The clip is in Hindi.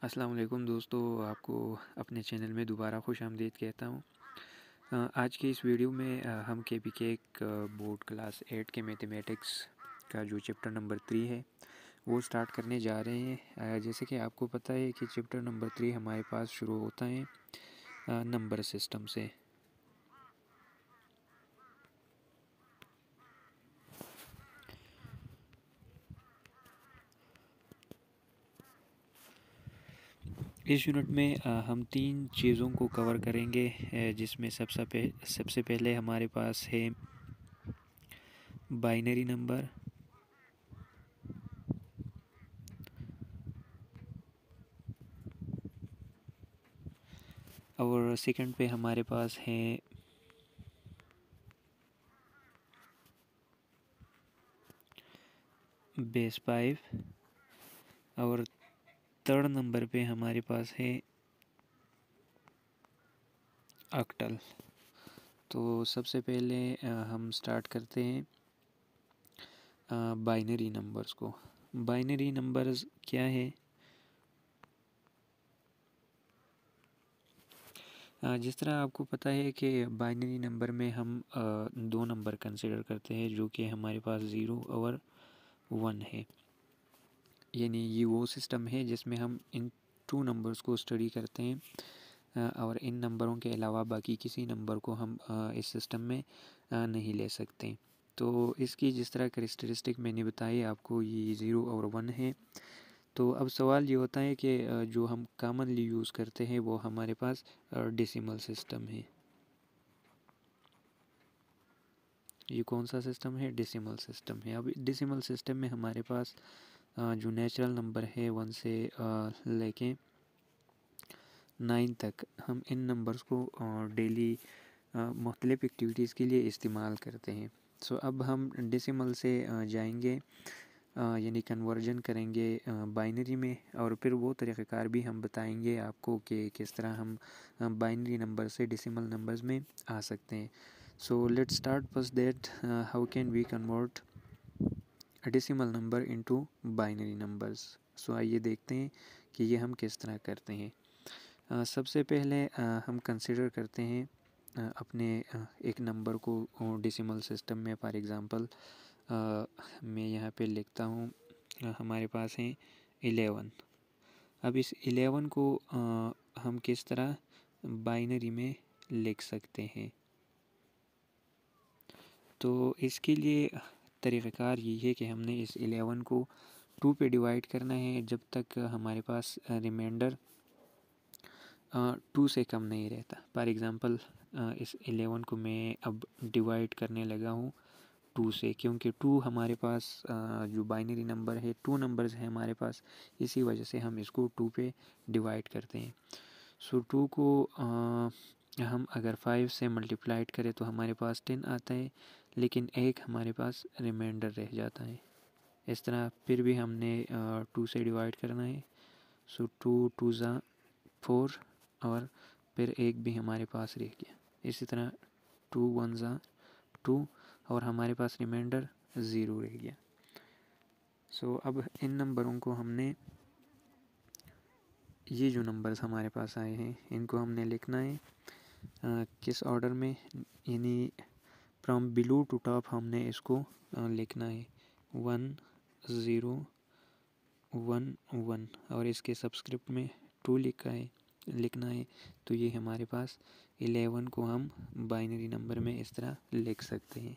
अस्सलाम वालेकुम दोस्तों, आपको अपने चैनल में दोबारा खुश आमदीद कहता हूँ। आज की इस वीडियो में हम के एक बोर्ड क्लास 8 के मैथमेटिक्स का जो चैप्टर नंबर 3 है वो स्टार्ट करने जा रहे हैं। जैसे कि आपको पता है कि चैप्टर नंबर 3 हमारे पास शुरू होता है नंबर सिस्टम से। इस यूनिट में हम 3 चीज़ों को कवर करेंगे, जिसमें सबसे पहले हमारे पास है बाइनरी नंबर, और सेकंड पे हमारे पास है बेस 5, और थर्ड नंबर पे हमारे पास है ऑक्टल। तो सबसे पहले हम स्टार्ट करते हैं बाइनरी नंबर्स को। बाइनरी नंबर्स क्या है? जिस तरह आपको पता है कि बाइनरी नंबर में हम दो नंबर कंसिडर करते हैं, जो कि हमारे पास 0 और 1 है। यानी ये वो सिस्टम है जिसमें हम इन 2 नंबर्स को स्टडी करते हैं, और इन नंबरों के अलावा बाकी किसी नंबर को हम इस सिस्टम में नहीं ले सकते। तो इसकी जिस तरह करेक्टरिस्टिक मैंने बताई आपको, ये 0 और 1 है। तो अब सवाल ये होता है कि जो हम कॉमनली यूज़ करते हैं वो हमारे पास डेसिमल सिस्टम है। ये कौन सा सिस्टम है? डेसिमल सिस्टम है। अब डेसिमल सिस्टम में हमारे पास जो नेचुरल नंबर है 1 से लेके 9 तक हम इन नंबर्स को डेली मुख्तलिफ़ एक्टिविटीज़ के लिए इस्तेमाल करते हैं। सो अब हम डेसिमल से जाएंगे, यानी कन्वर्जन करेंगे बाइनरी में, और फिर वो तरीक़ाकार भी हम बताएंगे आपको कि किस तरह हम बाइनरी नंबर से डेसिमल नंबर्स में आ सकते हैं। So let's start first that how can we convert decimal number into binary numbers. So आइए देखते हैं कि ये हम किस तरह करते हैं। सबसे पहले हम कंसिडर करते हैं अपने एक नंबर को डेसिमल सिस्टम में। फॉर एग्ज़ाम्पल मैं यहाँ पे लिखता हूँ, हमारे पास है 11। अब इस 11 को हम किस तरह बाइनरी में लिख सकते हैं? तो इसके लिए तरीक़ाकार ये है कि हमने इस 11 को 2 पे डिवाइड करना है जब तक हमारे पास रिमाइंडर 2 से कम नहीं रहता। फॉर एग्ज़ाम्पल इस 11 को मैं अब डिवाइड करने लगा हूँ 2 से, क्योंकि 2 हमारे पास जो बाइनरी नंबर है, 2 नंबर्स हैं हमारे पास, इसी वजह से हम इसको 2 पे डिवाइड करते हैं। सो 2 को हम अगर 5 से मल्टीप्लाइड करें तो हमारे पास 10 आता है, लेकिन एक हमारे पास रिमाइंडर रह जाता है। इस तरह फिर भी हमने 2 से डिवाइड करना है। सो 2 2 ज़ा 4, और फिर एक भी हमारे पास रह गया। इसी तरह 2 1 ज़ा 2, और हमारे पास रिमाइंडर 0 रह गया। सो अब इन नंबरों को हमने, ये जो नंबर्स हमारे पास आए हैं, इनको हमने लिखना है किस ऑर्डर में, यानी फ्रॉम बिलो टू टॉप हमने इसको लिखना है 1 0 1 1, और इसके सबस्क्रिप्ट में 2 लिखना है। तो ये हमारे पास 11 को हम बाइनरी नंबर में इस तरह लिख सकते हैं।